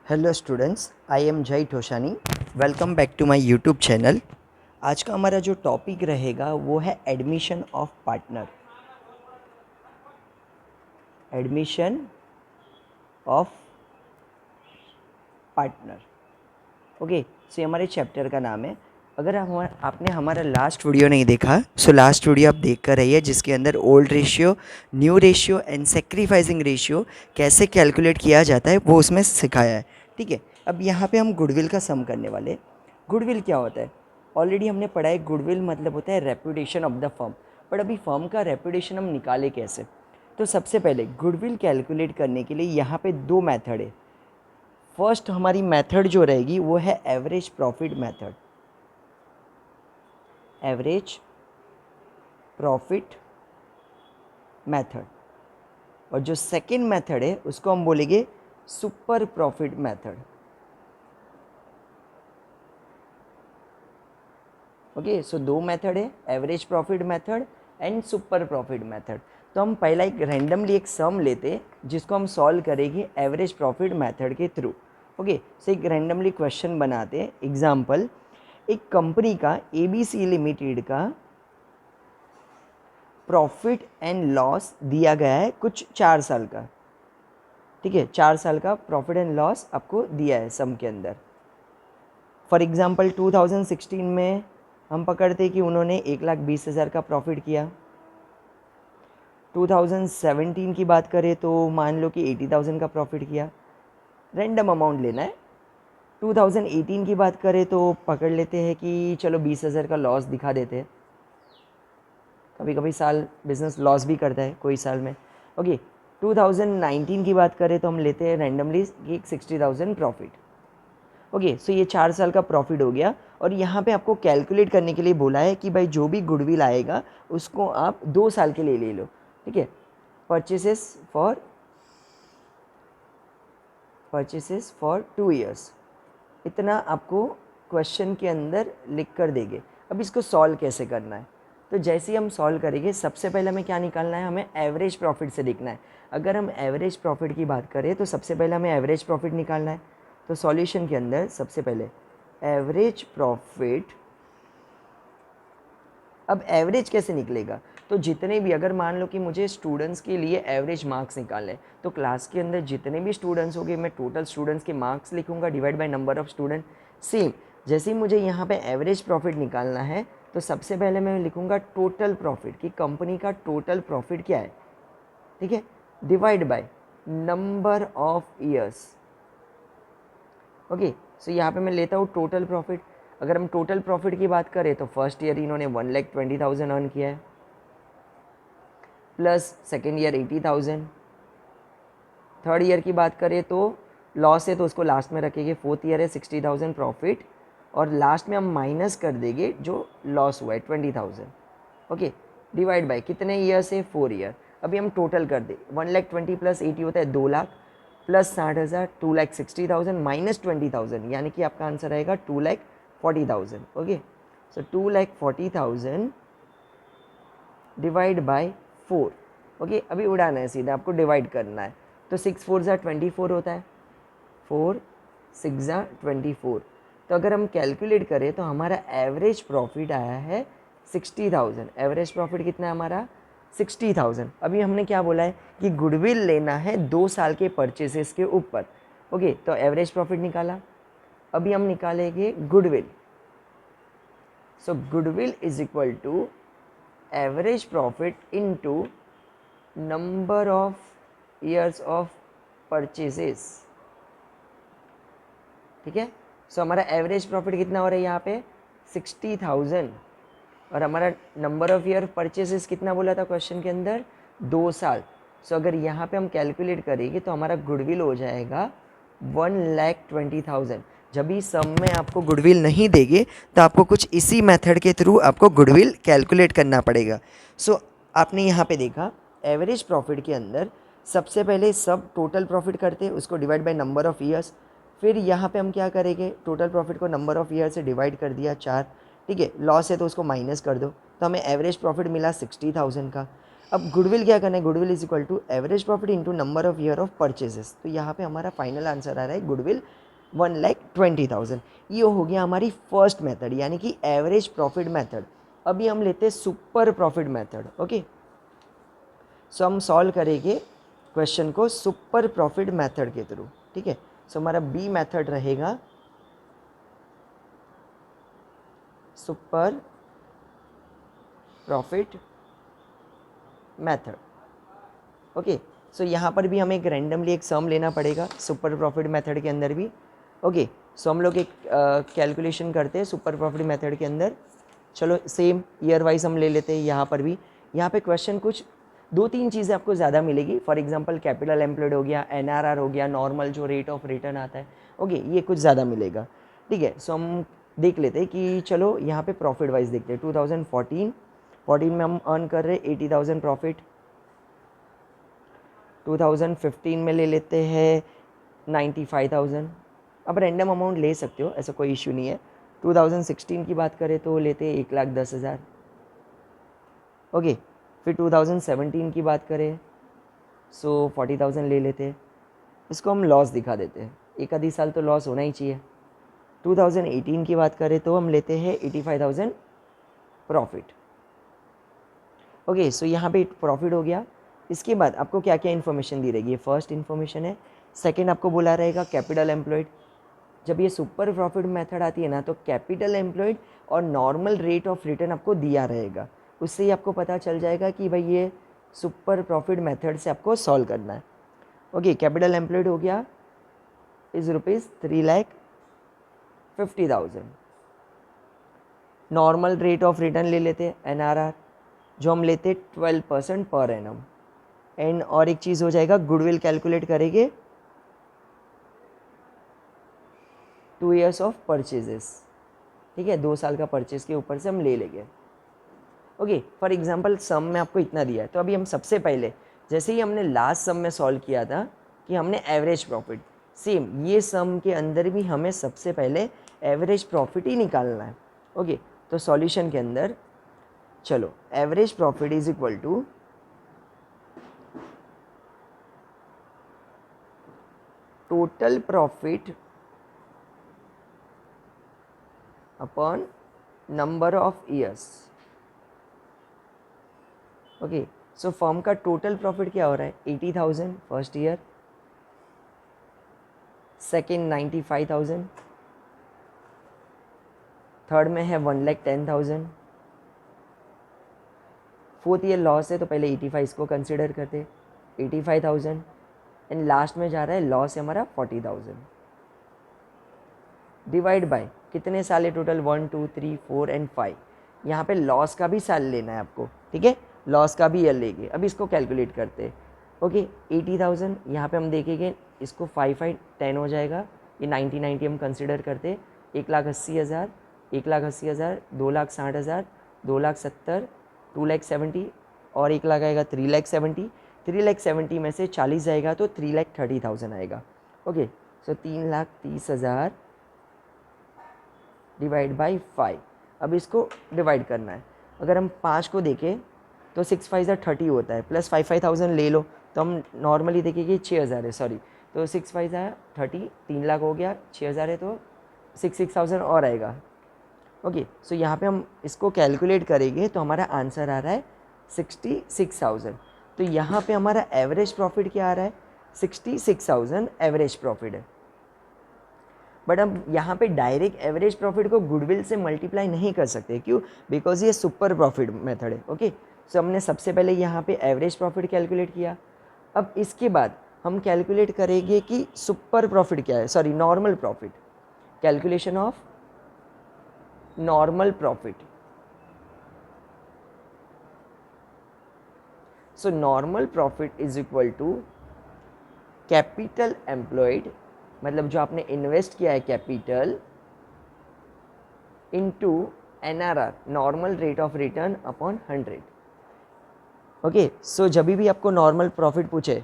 Hello students, I am Jay Thoshani. Welcome back to my YouTube channel. आज का हमारा जो टॉपिक रहेगा वो है admission of partner. Admission of partner. Okay, so ये हमारे चैप्टर का नाम है। अगर आपने हमारा लास्ट वीडियो नहीं देखा, सो लास्ट वीडियो आप देख कर रहिए, जिसके अंदर old ratio, new ratio and sacrificing ratio कैसे कैलकुलेट किया जाता है वो उसमें सिखाया है। ठीक है, अब यहाँ पे हम गुडविल का सम करने वाले। गुडविल क्या होता है? ऑलरेडी हमने पढ़ा है। गुडविल मतलब होता है reputation of the firm. But अभी फर्म का रेपुटेशन हम निकाले कैसे? तो सबसे पहले गुडविल कैलकुलेट करने के लिए यहाँ पे दो मेथड है। फर्स्ट हमारी मेथड जो रहेगी वो है average profit method. Average profit method. और जो सेकंड मेथड है उसको हम बोलेंगे सुपर प्रॉफिट मेथड। ओके, सो दो मेथड है, average profit method and super profit method. तो हम पहला एक रैंडमली एक सम लेते जिसको हम सॉल्व करेंगे एवरेज प्रॉफिट मेथड के थ्रू। ओके, सो एक रैंडमली क्वेश्चन बनाते। एग्जाम्पल, एक कंपनी का ABC लिमिटेड का प्रॉफिट एंड लॉस दिया गया है कुछ 4 साल का। ठीक है, 4 साल का प्रॉफिट एंड लॉस आपको दिया है सम के अंदर। फॉर एग्जांपल 2016 में हम पकड़ते कि उन्होंने 1,20,000 का प्रॉफिट किया। 2017 की बात करें तो मान लो कि 80,000 का प्रॉफिट किया। रैंडम अमाउंट लेना है। 2018 की बात करें तो पकड़ लेते हैं कि चलो 20,000 का लॉस दिखा देते हैं। कभी कभी साल बिजनेस लॉस भी करता है कोई साल में। ओके, 2019 की बात करें तो हम लेते हैं रैंडमली कि 60,000 प्रॉफिट। ओके, सो ये 4 साल का प्रॉफिट हो गया। और यहाँ पे आपको कैलकुलेट करने के लिए बोला है कि भाई जो भी गुडविल आएगा उसको आप 2 साल के लिए ले लो। ठीक है, परचेसेस फॉर 2 ईयर्स, इतना आपको क्वेश्चन के अंदर लिख कर देंगे। अब इसको सॉल्व कैसे करना है? तो जैसे ही हम सॉल्व करेंगे सबसे पहले हमें क्या निकालना है? हमें एवरेज प्रॉफिट से देखना है। अगर हम एवरेज प्रॉफिट की बात करें तो सबसे पहले हमें एवरेज प्रॉफिट निकालना है। तो सॉल्यूशन के अंदर सबसे पहले एवरेज प्रॉफिट। अब एवरेज कैसे निकलेगा? तो जितने भी, अगर मान लो कि मुझे स्टूडेंट्स के लिए एवरेज मार्क्स निकालने, तो क्लास के अंदर जितने भी स्टूडेंट्स होंगे मैं टोटल स्टूडेंट्स के मार्क्स लिखूंगा divide by number of student. Same जैसे ही मुझे यहाँ पे एवरेज प्रॉफिट निकालना है तो सबसे पहले मैं लिखूंगा टोटल प्रॉफिट, कि कंपनी का टोटल प्रॉफिट क्या है। ठीक है, divide by number of years. Okay, so यहाँ पे मैं लेता हूँ टोटल प्रॉफिट। अगर हम टोटल प्रॉफिट की बात करें तो फर्स्ट ईयर इन्होंने 1,20,000 अर्न किया है, plus second year 80,000। Third year की बात करें तो लॉस है तो उसको लास्ट में रखेंगे। फोर्थ ईयर है 60,000 प्रॉफिट, और लास्ट में हम माइनस कर देंगे जो लॉस हुआ है 20,000। ओके, डिवाइड बाय कितने ईयर से? 4 ईयर। अभी हम टोटल कर दे, 1,20,000 प्लस 80 होता है 2 लाख, प्लस 60,000 2,60,000 माइनस 20,000, यानी कि आपका आंसर आएगा 2,40,000। Okay, so 2,40,000 divide by 4। Okay, अभी उड़ाना है सीधा, आपको डिवाइड करना है। तो 6 4 ज़ा 24 होता है, 4 6 ज़ा 24। तो अगर हम कैलकुलेट करें तो हमारा एवरेज प्रॉफिट आया है 60,000। एवरेज प्रॉफिट कितना है हमारा? 60,000। अभी हमने क्या बोला है कि गुडविल लेना है 2 साल के परचेसेस के ऊपर। ओके, तो एवरेज प्रॉफिट निकाला। अभी हम निकालेंगे goodwill. So goodwill is equal to average profit into number of years of purchases. ठीक है, सो हमारा एवरेज प्रॉफिट कितना हो रहा है यहाँ पे? 60,000। और हमारा नंबर ऑफ ईयर परचेसेस कितना बोला था क्वेश्चन के अंदर? 2 साल। सो अगर यहाँ पे हम कैलकुलेट करेंगे तो हमारा गुडविल हो जाएगा 1,20,000। जब भी सम में आपको गुडविल नहीं देंगे तो आपको कुछ इसी मेथड के थ्रू आपको गुडविल कैलकुलेट करना पड़ेगा। सो आपने यहाँ पे देखा एवरेज प्रॉफिट के अंदर सबसे पहले सब टोटल प्रॉफिट करते हैं, उसको divide by number of years. फिर यहाँ पे हम क्या करेंगे? टोटल प्रॉफिट को नंबर ऑफ ईयर से डिवाइड कर दिया 4। ठीक है, लॉस है तो उसको माइनस कर दो, तो हमें एवरेज प्रॉफिट मिला 60,000 का। अब गुडविल क्या करना है, goodwill is equal to average profit into number of year of purchases. तो यहाँ पे हमारा फाइनल आंसर आ रहा है गुडविल 1,20,000। ये हो गया हमारी फर्स्ट मेथड यानी कि एवरेज प्रॉफिट मेथड। अभी हम लेते हैं सुपर प्रॉफिट मेथड। ओके, सो हम सॉल्व करेंगे क्वेश्चन को सुपर प्रॉफिट मेथड के थ्रू। ठीक है, सो हमारा बी मेथड रहेगा super profit method. Okay, so यहाँ पर भी हमें एक रैंडमली एक सम लेना पड़ेगा सुपर प्रॉफिट मेथड के अंदर भी। ओके, सो हम लोग एक कैलकुलेशन करते हैं सुपर प्रॉफिट मेथड के अंदर। चलो सेम ईयर वाइज हम ले लेते हैं। यहाँ पर भी यहाँ पे क्वेश्चन कुछ 2-3 चीज़ें आपको ज़्यादा मिलेगी। फॉर एग्जांपल कैपिटल एम्प्लॉयड हो गया, एनआरआर हो गया, नॉर्मल जो रेट ऑफ रिटर्न आता है। ओके, ये कुछ ज़्यादा मिलेगा। ठीक है, सो हम देख लेते हैं कि चलो यहाँ पे प्रॉफिट वाइज देखते हैं। 2014 में हम अर्न कर रहे 80,000 प्रॉफिट। 2015 में ले लेते हैं 95,000। अब रैंडम अमाउंट ले सकते हो, ऐसा कोई इशू नहीं है। 2016 की बात करें तो लेते हैं 1,10,000। ओके, फिर 2017 की बात करें सो 40,000 ले लेते हैं। इसको हम लॉस दिखा देते हैं, एक आधी साल तो लॉस होना ही चाहिए। 2018 की बात करें तो हम लेते हैं 85,000 प्रॉफिट। ओके, सो यहाँ पे प्रॉफिट हो गया। इसके बाद आपको क्या क्या इन्फॉर्मेशन दी रहेगी, फर्स्ट इन्फॉर्मेशन है। सेकंड आपको बोला रहेगा कैपिटल एम्प्लॉयड। जब ये सुपर प्रॉफिट मेथड आती है ना तो कैपिटल एम्प्लॉयड और नॉर्मल रेट ऑफ रिटर्न आपको दिया रहेगा। उससे ही आपको पता चल जाएगा कि भाई ये सुपर प्रॉफिट मेथड से आपको सॉल्व करना है। ओके, कैपिटल एम्प्लॉयड हो गया is rupees 3,50,000। Normal rate of return ले लेते हैं एनआरआर, जो हम लेते 12% पर एनम। एंड और एक चीज़ हो जाएगा, गुडविल कैलकुलेट करेंगे 2 ईयर्स ऑफ परचेजेस। ठीक है, 2 साल का परचेज के ऊपर से हम ले लेंगे। ओके, फॉर एग्जांपल सम में आपको इतना दिया है तो अभी हम सबसे पहले जैसे ही हमने लास्ट सम में सॉल्व किया था कि हमने एवरेज प्रॉफिट, सेम ये सम के अंदर भी हमें सबसे पहले एवरेज प्रॉफिट ही निकालना है। ओके, तो सॉल्यूशन के अंदर चलो average profit is equal to total profit upon number of years. Okay, so firm का टोटल प्रॉफिट क्या हो रहा है 80,000 फर्स्ट ईयर, सेकेंड 95,000, थर्ड में है 1,10,000, फोर्थ ईयर लॉस है तो पहले 85 इसको कंसिडर करते 85,000 एंड लास्ट में जा रहा है लॉस है हमारा 40,000 डिवाइड बाय कितने साल है टोटल 1 2 3 4 एंड 5। यहाँ पे लॉस का भी साल लेना है आपको। ठीक है, लॉस का भी ईयर लेंगे। अब इसको कैलकुलेट करते हैं। ओके, 80,000 यहाँ पे हम देखेंगे इसको 5 10 हो जाएगा। ये 90 हम कंसिडर करते 1,80,000, 1,80,000, 2,60,000, 2,70,000, 2,70,000 और 1,00,000 आएगा 3,70,000। 3,70,000 में से 40 जाएगा तो 3,30,000 आएगा। Okay, so 3,30,000 divide by 5। अब इसको डिवाइड करना है। अगर हम 5 को देखें तो 6 5 30 होता है, प्लस 5,000 ले लो तो हम नॉर्मली देखेंगे 6,000 है, सॉरी तो 6 5 30, 3,00,000 हो गया, 6,000 है तो 6,000 और आएगा। ओके, सो यहाँ पे हम इसको कैलकुलेट करेंगे तो हमारा आंसर आ रहा है 66,000। तो यहाँ पे हमारा एवरेज प्रॉफिट क्या आ रहा है 66,000 एवरेज प्रॉफिट है। बट हम यहाँ पे डायरेक्ट एवरेज प्रॉफिट को गुडविल से मल्टीप्लाई नहीं कर सकते, क्यों? बिकॉज ये सुपर प्रॉफिट मेथड है। ओके, सो हमने सबसे पहले यहाँ पे एवरेज प्रॉफिट कैलकुलेट किया। अब इसके बाद हम कैलकुलेट करेंगे कि सुपर प्रॉफिट क्या है, sorry normal profit, calculation of normal profit. So normal profit is equal to capital employed, मतलब जो आपने इन्वेस्ट किया है capital, into NRR normal rate of return upon 100। Okay, so जब भी आपको नॉर्मल प्रॉफिट पूछे,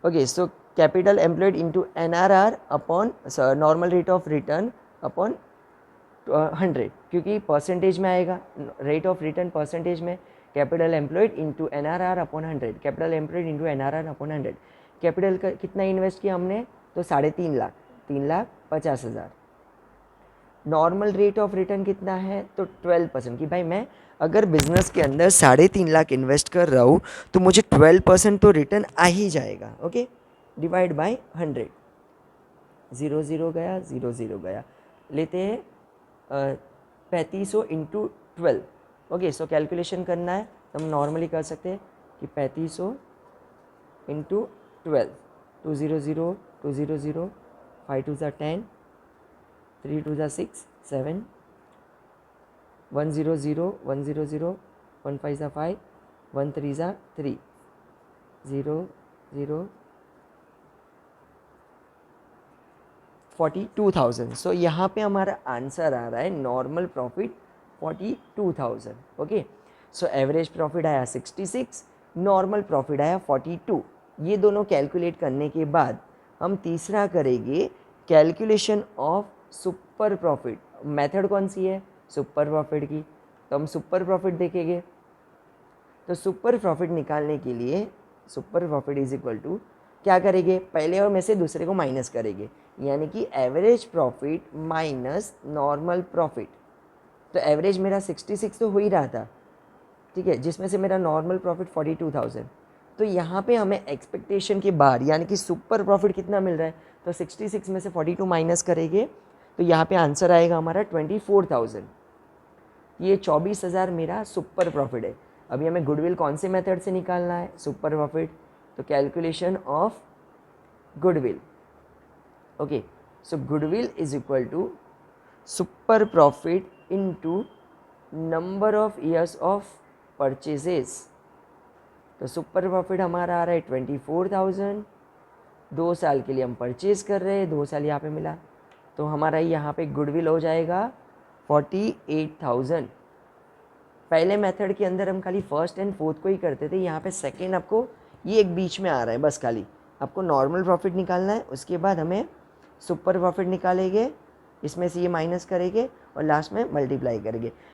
okay, so capital employed into NRR upon normal rate of return upon 100, क्योंकि परसेंटेज में आएगा रेट ऑफ रिटर्न परसेंटेज में, capital employed into NRR upon 100, capital employed into NRR upon 100। Capital का कितना इन्वेस्ट किया हमने, तो 3.5 lakh, 3,50,000। Normal rate of return कितना है, तो 12%। कि भाई मैं अगर बिजनेस के अंदर 3.5 लाख इन्वेस्ट कर रहा हूँ तो मुझे 12% तो रिटर्न आ ही जाएगा। ओके, डिवाइड बाय 100, 0 0 गया, 0 0 गया। लेते हैं 3500 इंटू 12। ओके, सो कैलकुलेशन करना है तो हम नॉर्मली कर सकते हैं कि 3500 इंटू 12, 2 0 0 2 0 0, 5 2 10, 3 2 6 7, 1 0 0 1 0 0, 1 5 5, 1 3 3, 0 0, 42,000। सो यहाँ पे हमारा आंसर आ रहा है normal profit 42,000। Okay, so average profit आया 66, नॉर्मल प्रॉफिट आया 42। ये दोनों कैलकुलेट करने के बाद हम तीसरा करेंगे calculation of super profit. Method कौन सी है, सुपर प्रॉफिट की, तो हम सुपर प्रॉफिट देखेंगे। तो सुपर प्रॉफिट निकालने के लिए super profit is equal to क्या करेंगे, पहले और में से दूसरे को माइनस करेंगे, यानी कि average profit minus normal profit. तो एवरेज मेरा 66 तो हो ही रहा था, ठीक है, जिसमें से मेरा नॉर्मल प्रॉफिट 42,000। तो यहाँ पे हमें एक्सपेक्टेशन के बाहर यानी कि सुपर प्रॉफिट कितना मिल रहा है, तो 66 में से 42 माइनस करेंगे तो यहाँ पे आंसर आएगा हमारा 24,000। ये 24,000 मेरा सुपर प्रॉफिट है। अभी हमें गुडविल कौन से मेथड से निकालना है, सुपर प्रॉफिट, तो calculation of goodwill. Okay, so goodwill is equal to super profit into number of years of purchases. तो सुपर प्रॉफिट हमारा आ रहा है 24,000, 2 साल के लिए हम परचेज कर रहे हैं, 2 साल यहाँ पे मिला, तो हमारा यहाँ पे गुडविल हो जाएगा 48,000। पहले मेथड के अंदर हम खाली फर्स्ट एंड फोर्थ को ही करते थे, यहाँ पे सेकेंड आपको ये एक बीच में आ रहा है, बस खाली आपको नॉर्मल प्रॉफिट निकालना है, उसके बाद हमें सुपर प्रॉफिट निकालेंगे, इसमें से ये माइनस करेंगे और लास्ट में मल्टीप्लाई करेंगे।